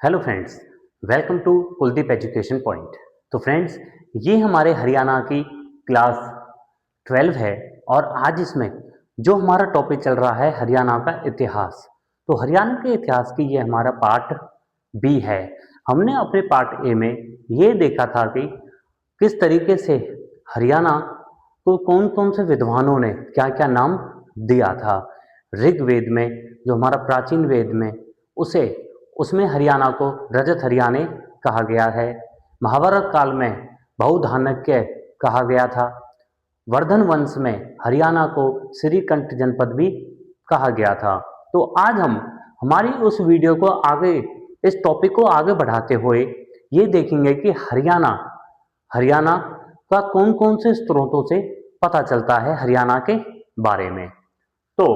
Hello friends, welcome to Kuldeep education point. तो friends, ये हमारे हरियाणा की क्लास 12 है और आज इसमें जो हमारा टॉपिक चल रहा है हरियाणा का इतिहास। तो हरियाणा के इतिहास की ये हमारा पार्ट बी है। हमने अपने पार्ट ए में ये देखा था कि किस तरीके से हरियाणा को कौन कौन से विद्वानों ने क्या क्या नाम दिया था। ऋग्वेद में, जो हमारा प्राचीन वेद में, उसे उसमें हरियाणा को रजत हरियाणे कहा गया है। महाभारत काल में बहुधान्यक्य कहा गया था। वर्धन वंश में हरियाणा को श्रीकंठ जनपद भी कहा गया था। तो आज हम हमारी उस वीडियो को आगे, इस टॉपिक को आगे बढ़ाते हुए ये देखेंगे कि हरियाणा हरियाणा का कौन कौन से स्रोतों से पता चलता है हरियाणा के बारे में। तो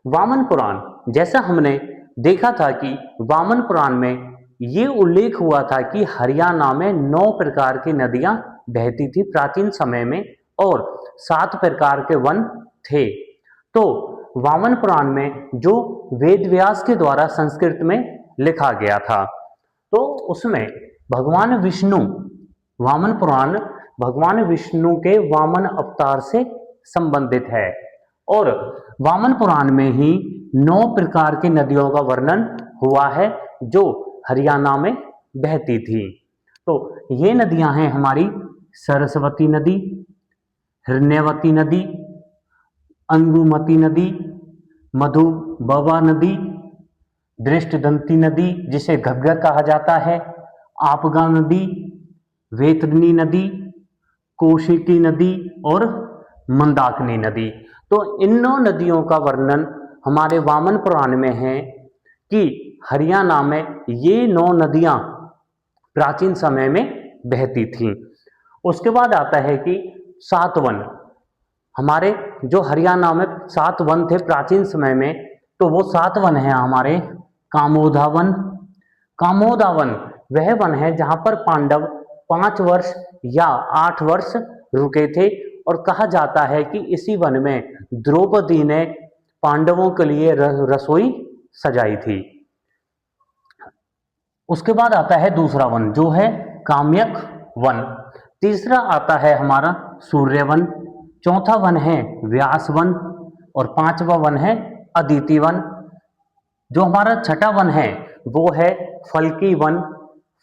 वामन पुराण, जैसा हमने देखा था कि वामन पुराण में ये उल्लेख हुआ था कि हरियाणा में 9 प्रकार की नदियां बहती थी प्राचीन समय में और 7 प्रकार के वन थे। तो वामन पुराण में जो वेद व्यास के द्वारा संस्कृत में लिखा गया था, तो उसमें भगवान विष्णु, वामन पुराण भगवान विष्णु के वामन अवतार से संबंधित है और वामन पुराण में ही 9 प्रकार की नदियों का वर्णन हुआ है जो हरियाणा में बहती थी। तो ये नदियां हैं हमारी सरस्वती नदी, हिरण्यवती नदी, अंगुमती नदी, मधुबवा नदी, दृष्टदंती नदी जिसे घग्गर कहा जाता है, आपगा नदी, वेतरनी नदी, कौशिकी नदी और मंदाकिनी नदी। तो इन 9 नदियों का वर्णन हमारे वामन पुराण में है कि हरियाणा में ये 9 नदियां प्राचीन समय में बहती थीं। उसके बाद आता है कि 7 वन, हमारे जो हरियाणा में 7 वन थे प्राचीन समय में, तो वो 7 वन है हमारे कामोदा वन। कामोदा वन वह वन है जहां पर पांडव 5 वर्ष या 8 वर्ष रुके थे और कहा जाता है कि इसी वन में द्रौपदी ने पांडवों के लिए रसोई सजाई थी। उसके बाद आता है दूसरा वन जो है काम्यक वन। तीसरा आता है हमारा सूर्य वन। चौथा वन है व्यास वन और 5वां वन है अदिति वन। जो हमारा छठा वन है वो है फल्की वन,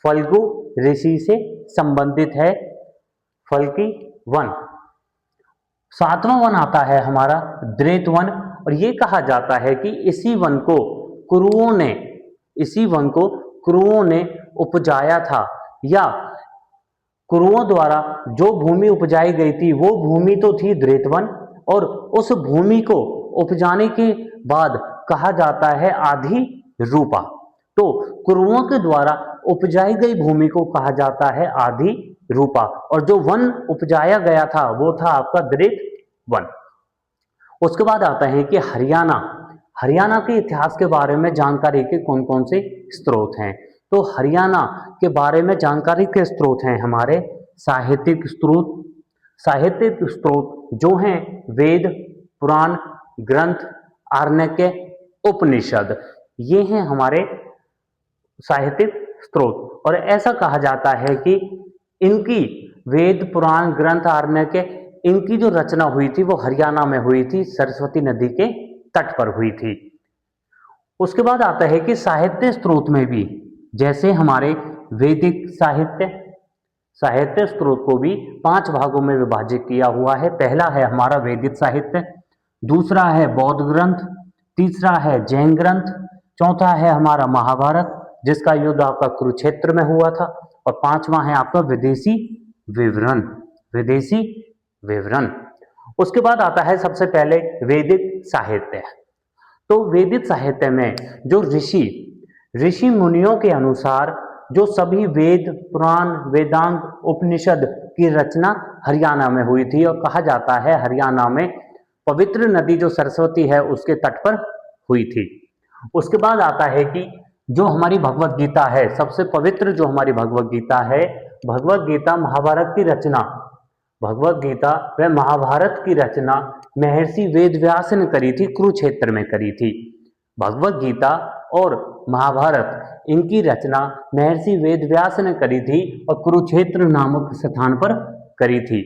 फल्गु ऋषि से संबंधित है फल्की वन। 7वां वन आता है हमारा द्रेत वन और ये कहा जाता है कि इसी वन को कुरुओं ने उपजाया था, या कुरुओं द्वारा जो भूमि उपजाई गई थी वो भूमि तो थी द्रेतवन और उस भूमि को उपजाने के बाद कहा जाता है आधी रूपा। तो कुरुओं के द्वारा उपजाई गई भूमि को कहा जाता है आधी रूपा और जो वन उपजाया गया था वो था आपका द्रेत वन। उसके बाद आता है कि हरियाणा के इतिहास के बारे में जानकारी के कौन कौन से स्रोत हैं। तो हरियाणा के बारे में जानकारी के स्रोत हैं हमारे साहित्यिक स्रोत जो हैं वेद, पुराण, ग्रंथ, आरण्यक, उपनिषद। ये हैं हमारे साहित्यिक स्रोत और ऐसा कहा जाता है कि इनकी वेद, पुराण, ग्रंथ, आरण्यक, इनकी जो रचना हुई थी वो हरियाणा में हुई थी, सरस्वती नदी के तट पर हुई थी। उसके बाद आता है कि साहित्य स्रोत में भी, जैसे हमारे वैदिक साहित्य स्रोत को भी 5 भागों में विभाजित किया हुआ है। पहला है हमारा वैदिक साहित्य, दूसरा है बौद्ध ग्रंथ, तीसरा है जैन ग्रंथ, चौथा है हमारा महाभारत जिसका युद्ध आपका कुरुक्षेत्र में हुआ था और 5वां है आपका विदेशी विवरण। उसके बाद आता है सबसे पहले वैदिक साहित्य। तो वैदिक साहित्य में जो ऋषि मुनियों के अनुसार जो सभी वेद, पुराण, वेदांग, उपनिषद की रचना हरियाणा में हुई थी और कहा जाता है हरियाणा में पवित्र नदी जो सरस्वती है उसके तट पर हुई थी। उसके बाद आता है कि जो हमारी भगवत गीता है, सबसे पवित्र जो हमारी भगवत गीता है, भगवत गीता व महाभारत की रचना महर्षि वेद व्यास ने करी थी, कुरुक्षेत्र में करी थी। भगवत गीता और महाभारत इनकी रचना महर्षि वेदव्यास ने करी थी और कुरुक्षेत्र नामक स्थान पर करी थी।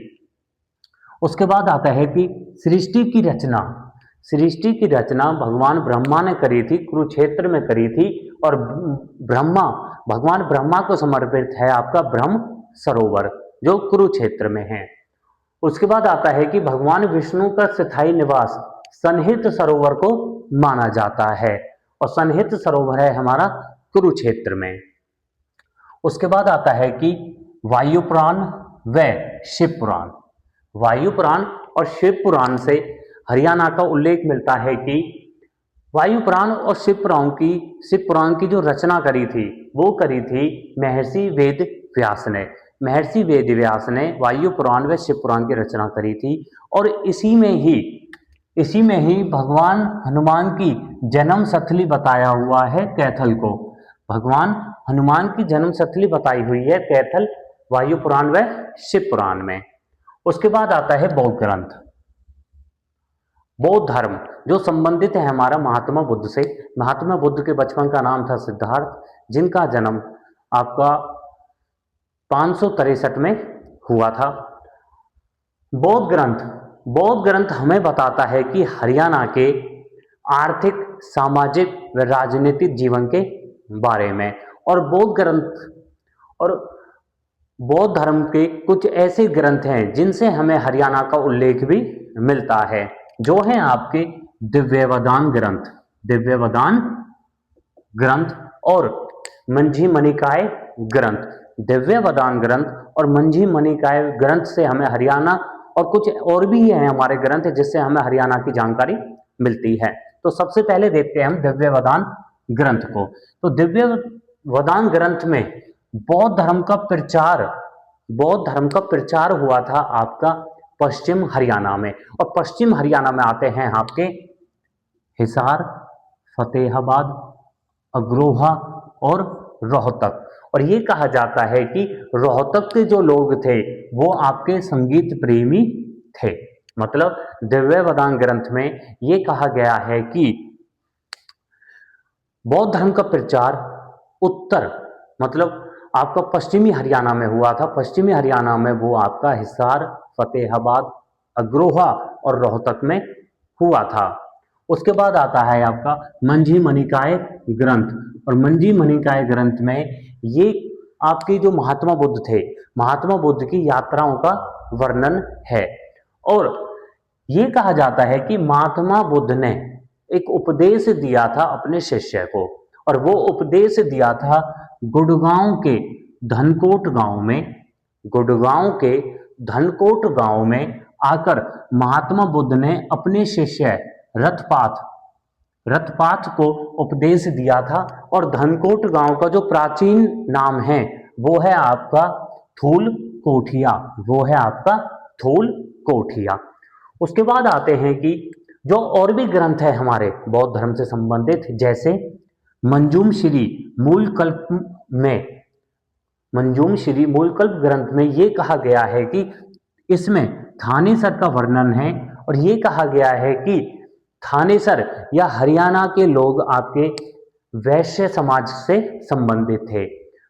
उसके बाद आता है कि सृष्टि की रचना भगवान ब्रह्मा ने करी थी, कुरुक्षेत्र में करी थी। और ब्रह्मा भगवान ब्रह्मा को समर्पित है आपका ब्रह्म सरोवर जो कुरुक्षेत्र में है। उसके बाद आता है कि भगवान विष्णु का स्थायी निवास सनहित सरोवर को माना जाता है और सनहित सरोवर है हमारा कुरुक्षेत्र में। उसके बाद आता है कि वायु पुराण व शिव पुराण। वायु पुराण और शिव पुराण से हरियाणा का उल्लेख मिलता है कि वायु पुराण और शिव पुराण की जो रचना करी थी वो करी थी महर्षि वेद व्यास ने। महर्षि वेद व्यास ने वायु पुराण व शिव पुराण की रचना करी थी और इसी में ही भगवान हनुमान की जन्म स्थली बताया हुआ है कैथल को। भगवान हनुमान की जन्म स्थली बताई हुई है कैथल वायु पुराण व शिव पुराण में। उसके बाद आता है बौद्ध ग्रंथ। बौद्ध धर्म जो संबंधित है हमारा महात्मा बुद्ध से। महात्मा बुद्ध के बचपन का नाम था सिद्धार्थ, जिनका जन्म आपका 563 में हुआ था। बौद्ध ग्रंथ हमें बताता है कि हरियाणा के आर्थिक, सामाजिक व राजनीतिक जीवन के बारे में। और बौद्ध धर्म के कुछ ऐसे ग्रंथ हैं जिनसे हमें हरियाणा का उल्लेख भी मिलता है, जो हैं आपके दिव्यवदान ग्रंथ और मंझी मणिकाय ग्रंथ। दिव्यवदान ग्रंथ और मंझी मणिकाय ग्रंथ से हमें हरियाणा और कुछ और भी हैं हमारे ग्रंथ जिससे हमें हरियाणा की जानकारी मिलती है। तो सबसे पहले देखते हैं हम दिव्यवदान ग्रंथ को। तो दिव्यवदान ग्रंथ में बौद्ध धर्म का प्रचार हुआ था आपका पश्चिम हरियाणा में। और पश्चिम हरियाणा में आते हैं आपके हिसार, फतेहाबाद, अग्रोहा और रोहतक। और ये कहा जाता है कि रोहतक के जो लोग थे वो आपके संगीत प्रेमी थे। मतलब दिव्यवदान ग्रंथ में ये कहा गया है कि बौद्ध धर्म का प्रचार उत्तर मतलब आपका पश्चिमी हरियाणा में हुआ था। पश्चिमी हरियाणा में वो आपका हिसार, फतेहाबाद, अग्रोहा और रोहतक में हुआ था। उसके बाद आता है आपका मंझी मणिकाय ग्रंथ। और मंझी मणिकाय ग्रंथ में ये आपके जो महात्मा बुद्ध थे, महात्मा बुद्ध की यात्राओं का वर्णन है। और ये कहा जाता है कि महात्मा बुद्ध ने एक उपदेश दिया था अपने शिष्य को, और वो उपदेश दिया था गुड़गांव के धनकोट गांव में आकर महात्मा बुद्ध ने अपने शिष्य रथपाथ को उपदेश दिया था। और धनकोट गांव का जो प्राचीन नाम है वो है आपका थूल कोठिया। उसके बाद आते हैं कि जो और भी ग्रंथ है हमारे बौद्ध धर्म से संबंधित, जैसे मंजूम श्री मूलकल्प ग्रंथ में ये कहा गया है कि इसमें थानेसर का वर्णन है। और ये कहा गया है कि थानेसर या हरियाणा के लोग आपके वैश्य समाज से संबंधित थे।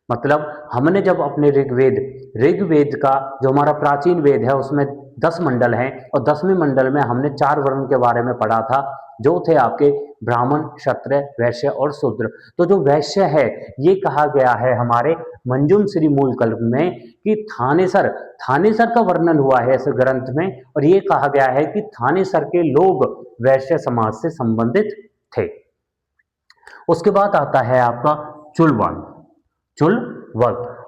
मतलब हमने जब अपने ऋग्वेद का जो हमारा प्राचीन वेद है उसमें 10 मंडल हैं, और 10वें मंडल में हमने 4 वर्ण के बारे में पढ़ा था, जो थे आपके ब्राह्मण, क्षत्रिय, वैश्य और शूद्र। तो जो वैश्य है ये कहा गया है हमारे मंजूम श्री मूलकल्प में कि थानेसर का वर्णन हुआ है इस ग्रंथ में। और ये कहा गया है कि थानेसर के लोग वैश्य समाज से संबंधित थे। उसके बाद आता है आपका चुलवग।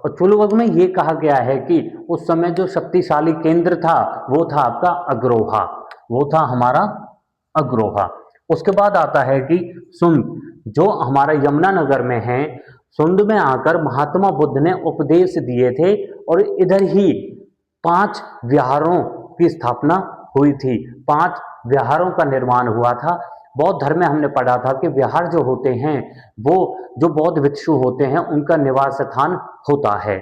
और चुलवग में ये कहा गया है कि उस समय जो शक्तिशाली केंद्र था वो था आपका अग्रोहा। उसके बाद आता है कि सुंद, जो हमारा यमुनानगर में है, सुंद में आकर महात्मा बुद्ध ने उपदेश दिए थे। और इधर ही 5 विहारों की स्थापना हुई थी, 5 विहारों का निर्माण हुआ था। बौद्ध धर्म में हमने पढ़ा था कि विहार जो होते हैं वो जो बौद्ध भिक्षु होते हैं उनका निवास स्थान होता है।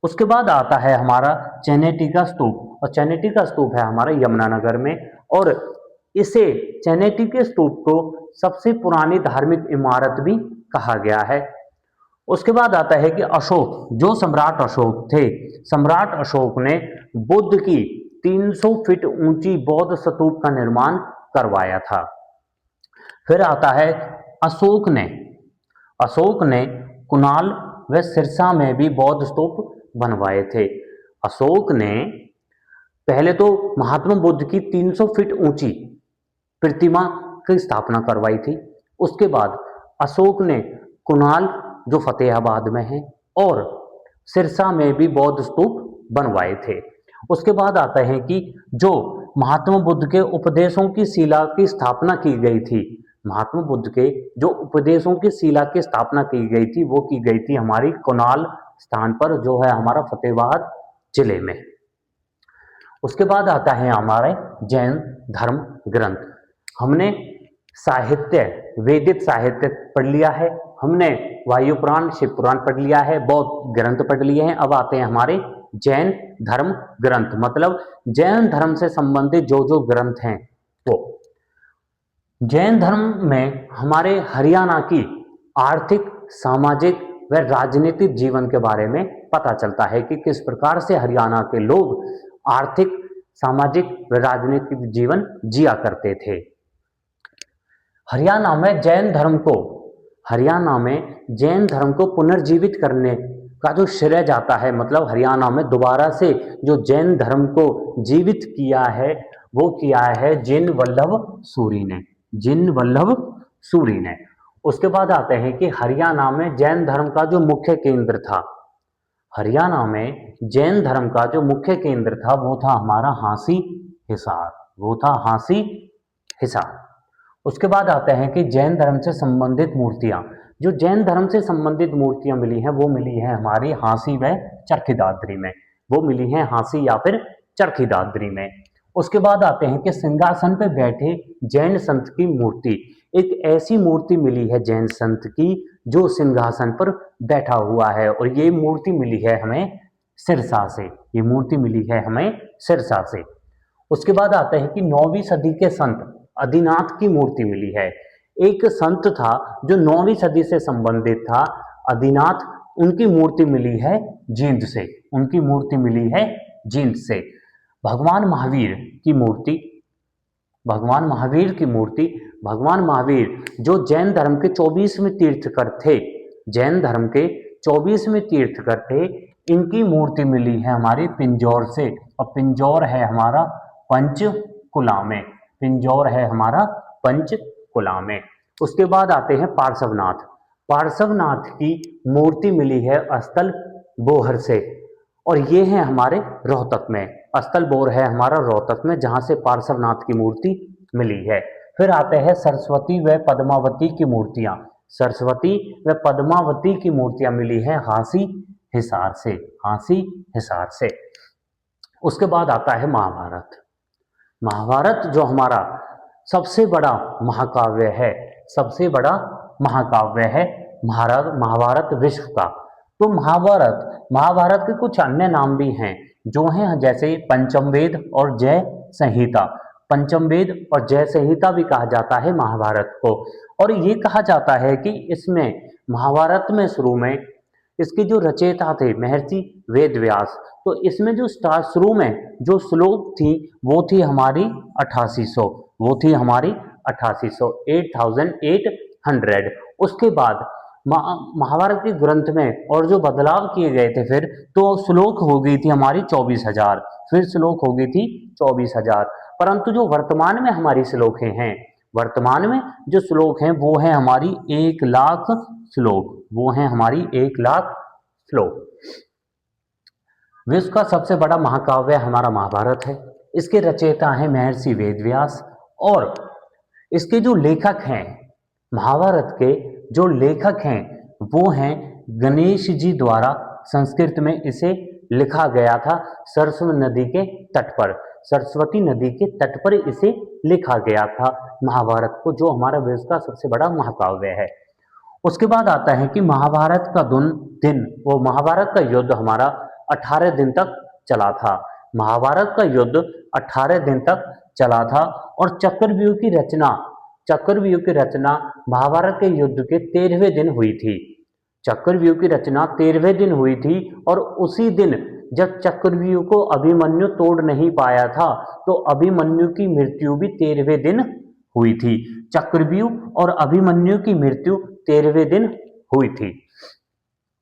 उसके बाद आता है हमारा चैनेटी का स्तूप, और चैनेटी का स्तूप है हमारा यमुनानगर में। और इसे चैनेटी के स्तूप को सबसे पुरानी धार्मिक इमारत भी कहा गया है। उसके बाद आता है कि अशोक, जो सम्राट अशोक थे, सम्राट अशोक ने बुद्ध की 300 फीट ऊंची बौद्ध स्तूप का निर्माण करवाया था। फिर आता है अशोक ने अशोक ने कुणाल व सिरसा में भी बौद्ध स्तूप बनवाए थे। अशोक ने पहले तो महात्मा बुद्ध की 300 फीट ऊंची प्रतिमा की स्थापना करवाई थी। उसके बाद अशोक ने कुणाल, जो फतेहाबाद में है, और सिरसा में भी बौद्ध स्तूप बनवाए थे। उसके बाद आता है कि जो महात्मा बुद्ध के उपदेशों की शिला की स्थापना की गई थी, महात्मा बुद्ध के जो उपदेशों की शिला की स्थापना की गई थी वो की गई थी हमारी कुणाल स्थान पर, जो है हमारा फतेहाबाद जिले में। उसके बाद आता है हमारे जैन धर्म ग्रंथ। हमने साहित्य, वेदिक साहित्य पढ़ लिया है, हमने वायु पुराण, शिव पुराण पढ़ लिया है, बौद्ध ग्रंथ पढ़ लिए हैं। अब आते हैं हमारे जैन धर्म ग्रंथ, मतलब जैन धर्म से संबंधित जो जो ग्रंथ हैं वो। जैन धर्म में हमारे हरियाणा की आर्थिक, सामाजिक व राजनीतिक जीवन के बारे में पता चलता है कि किस प्रकार से हरियाणा के लोग आर्थिक, सामाजिक व राजनीतिक जीवन जिया करते थे। हरियाणा में जैन धर्म को पुनर्जीवित करने का जो श्रेय जाता है, मतलब हरियाणा में दोबारा से जो जैन धर्म को जीवित किया है वो किया है जिन वल्लभ सूरी ने। उसके बाद आते हैं कि हरियाणा में जैन धर्म का जो मुख्य केंद्र था, हरियाणा में जैन धर्म का जो मुख्य केंद्र था वो था हमारा हांसी हिसार। उसके बाद आते हैं कि जैन धर्म से संबंधित मूर्तियां, जो जैन धर्म से संबंधित मूर्तियां मिली हैं वो मिली हैं हमारी हांसी व चरखी दादरी में, वो मिली हैं हांसी या फिर चरखी दादरी में। उसके बाद आते हैं कि सिंहासन पर बैठे जैन संत की मूर्ति, एक ऐसी मूर्ति मिली है जैन संत की जो सिंहासन पर बैठा हुआ है, और ये मूर्ति मिली है हमें सिरसा से। उसके बाद आता है कि 9वीं सदी के संत आदिनाथ की मूर्ति मिली है। एक संत था जो 9वीं सदी से संबंधित था, आदिनाथ, उनकी मूर्ति मिली है जींद से। भगवान महावीर जो जैन धर्म के 24वें तीर्थकर थे, इनकी मूर्ति मिली है हमारी पिंजौर से, और पिंजौर है हमारा पंचकुला में। उसके बाद आते हैं पार्श्वनाथ की मूर्ति मिली है अस्थल बोहर से, और ये है हमारे रोहतक में, अस्थल बोर है हमारा रोहतक में, जहां से पार्श्वनाथ की मूर्ति मिली है। फिर आते हैं सरस्वती व पद्मावती की मूर्तियां मिली हैं हांसी हिसार से। उसके बाद आता है महाभारत जो हमारा सबसे बड़ा महाकाव्य है महाभारत विश्व का। तो महाभारत के कुछ अन्य नाम भी हैं जो हैं, जैसे पंचमवेद और जय संहिता भी कहा जाता है महाभारत को। और ये कहा जाता है कि इसमें महाभारत में शुरू में इसके जो रचयिता थे महर्षि वेदव्यास, तो इसमें जो शुरू में जो श्लोक थी वो थी हमारी 8800। उसके बाद महाभारत के ग्रंथ में और जो बदलाव किए गए थे फिर, तो श्लोक हो गई थी हमारी 24,000, फिर श्लोक हो गई थी 24,000। परंतु जो वर्तमान में हमारी श्लोक हैं, वर्तमान में जो श्लोक हैं वो हैं हमारी 1,00,000 श्लोक। विश्व का सबसे बड़ा महाकाव्य हमारा महाभारत है। इसके रचयिता हैं महर्षि वेदव्यास, और इसके जो लेखक हैं, महाभारत के जो लेखक हैं वो हैं गणेश जी द्वारा संस्कृत में इसे लिखा गया था सरस्वती नदी के तट पर इसे लिखा गया था महाभारत को, जो हमारा विश्व का सबसे बड़ा महाकाव्य है। उसके बाद आता है कि महाभारत का युद्ध हमारा 18 दिन तक चला था। महाभारत का युद्ध 18 दिन तक चला था। और चक्रव्यूह की रचना महाभारत के युद्ध के 13वें दिन हुई थी। चक्रव्यूह की रचना 13वें दिन हुई थी और उसी दिन जब चक्रव्यूह को अभिमन्यु तोड़ नहीं पाया था तो अभिमन्यु की मृत्यु भी 13वें दिन हुई थी। चक्रव्यूह और अभिमन्यु की मृत्यु 13वें दिन हुई थी।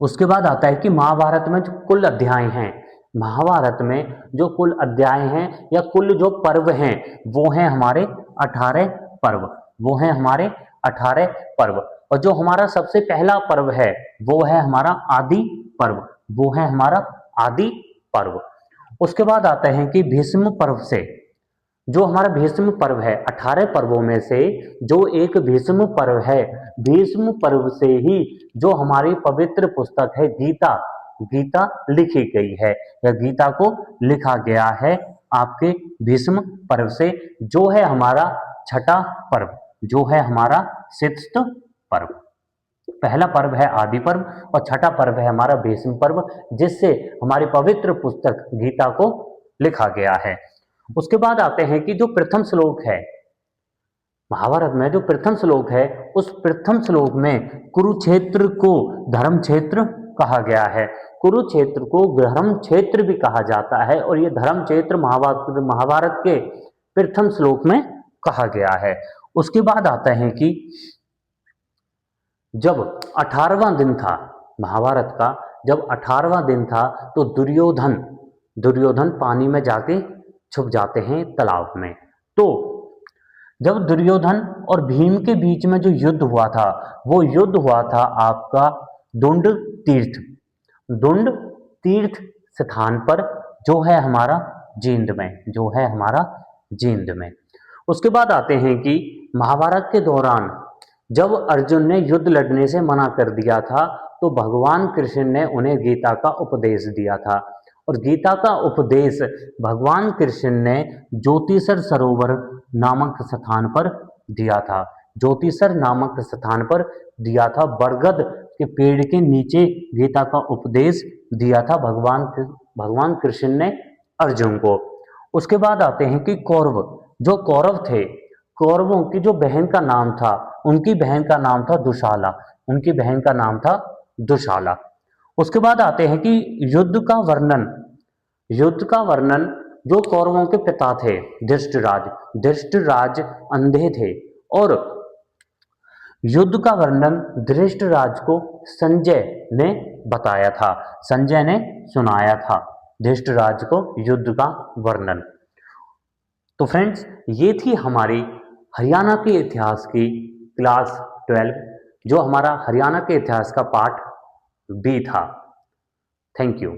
उसके बाद आता है कि महाभारत में जो कुल अध्याय हैं, महाभारत में जो कुल अध्याय हैं या कुल जो पर्व हैं वो हैं हमारे 18 पर्व, वो हैं हमारे 18 पर्व। और जो हमारा सबसे पहला पर्व है वो है हमारा आदि पर्व, वो है हमारा आदि पर्व। उसके बाद आते हैं कि भीष्म पर्व से, जो हमारा भीष्म पर्व है 18 पर्वों में से जो एक भीष्म पर्व है, भीष्म पर्व से ही जो हमारी पवित्र पुस्तक है गीता, गीता लिखी गई है या गीता को लिखा गया है आपके भीष्म पर्व से, जो है हमारा छठा पर्व, जो है हमारा सिक्स्थ पर्व। पहला पर्व है आदि पर्व और छठा पर्व है हमारा भीष्म पर्व, जिससे हमारी पवित्र पुस्तक गीता को लिखा गया है। उसके बाद आते हैं कि जो प्रथम श्लोक है महाभारत में, जो प्रथम श्लोक है उस प्रथम श्लोक में कुरुक्षेत्र को धर्म क्षेत्र कहा गया है। कुरुक्षेत्र को धर्म क्षेत्र भी कहा जाता है और ये धर्म क्षेत्र महाभारत के प्रथम श्लोक में कहा गया है। उसके बाद आता है कि जब 18वां दिन था महाभारत का, जब 18वां दिन था तो दुर्योधन पानी में जाके छुप जाते हैं तालाब में। तो जब दुर्योधन और भीम के बीच में जो युद्ध हुआ था वो युद्ध हुआ था आपका दुंड तीर्थ स्थान पर, जो है हमारा जींद में, जो है हमारा जींद में। उसके बाद आते हैं कि महाभारत के दौरान जब अर्जुन ने युद्ध लड़ने से मना कर दिया था तो भगवान कृष्ण ने उन्हें गीता का उपदेश दिया था और गीता का उपदेश भगवान कृष्ण ने ज्योतिषर सरोवर नामक स्थान पर दिया था। ज्योतिषर नामक स्थान पर दिया था, बरगद के पेड़ के नीचे गीता का उपदेश दिया था भगवान कृष्ण ने अर्जुन को। उसके बाद आते हैं कि जो कौरव थे, कौरवों की जो बहन का नाम था, उनकी बहन का नाम था दुशाला, उनकी बहन का नाम था दुशाला। उसके बाद आते हैं कि युद्ध का वर्णन जो कौरवों के पिता थे धृष्टराज अंधे थे और युद्ध का वर्णन धृष्टराज को संजय ने बताया था, संजय ने सुनाया था धृष्टराज को युद्ध का वर्णन। तो फ्रेंड्स, ये थी हमारी हरियाणा के इतिहास की क्लास 12, जो हमारा हरियाणा के इतिहास का पार्ट बी था। Thank you.